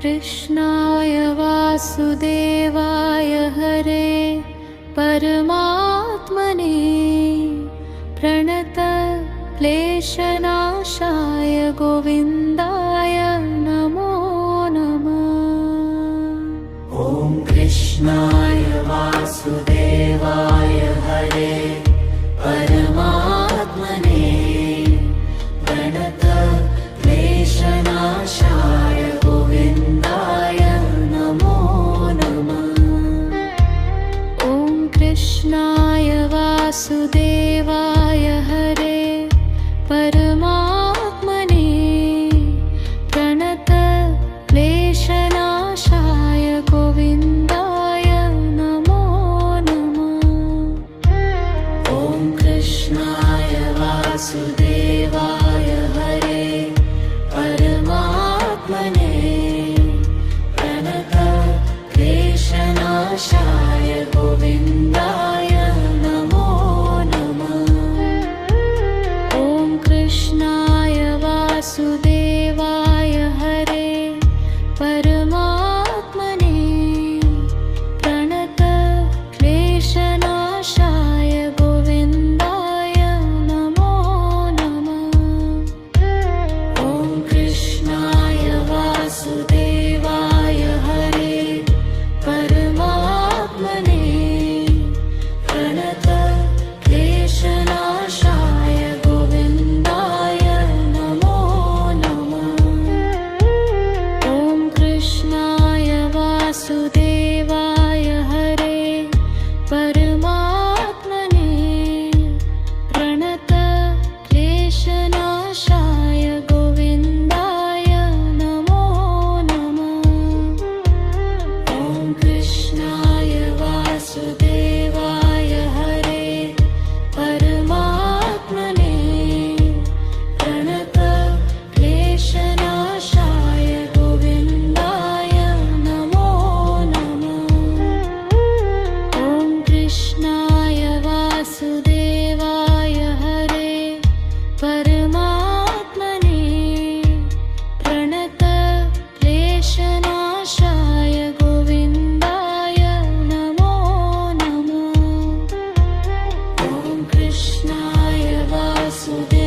कृष्णाय वासुदेवाय हरे परमात्मने प्रणतक्लेशनाशाय गोविन्दाय नमो नमः। ॐ कृष्णाय वासुदेवाय हरे परमात्मने प्रणतक्लेशनाशाय गोविन्दाय नमो नमः। ॐ कृष्णाय वासुदेवाय हरे परमात्मने प्रणतक्लेशनाशाय गोविन्दाय नमो नमः। ॐ कृष्णाय वासुदेवाय हरे परमात्मने प्रणतक्लेशनाशाय गोविन्दाय नमो नमः। ॐ कृष्णाय वासुदेवाय हरे परमात्मने प्रणतक्लेशनाशाय गोविन्दाय नमो नमः। ॐ कृष्णाय वासुदेवाय हरे परमात्मने प्रणतक्लेशनाशाय गोविन्दाय नमो नमः। ॐ कृष्णाय वासुदेवाय हरे परमात्मने प्रणतक्लेशनाशाय गोविन्दाय नमो नमः। ॐ कृष्णाय वासुदेवाय हरे परमात्मने प्रणतक्लेशनाशाय गोविन्दाय नमो नमः। ॐ कृष्णाय वासुदेवाय हरे परमात्मने प्रणतक्लेशनाशाय गोविन्दाय नमो नमः। ॐ कृष्णाय वासुदेवाय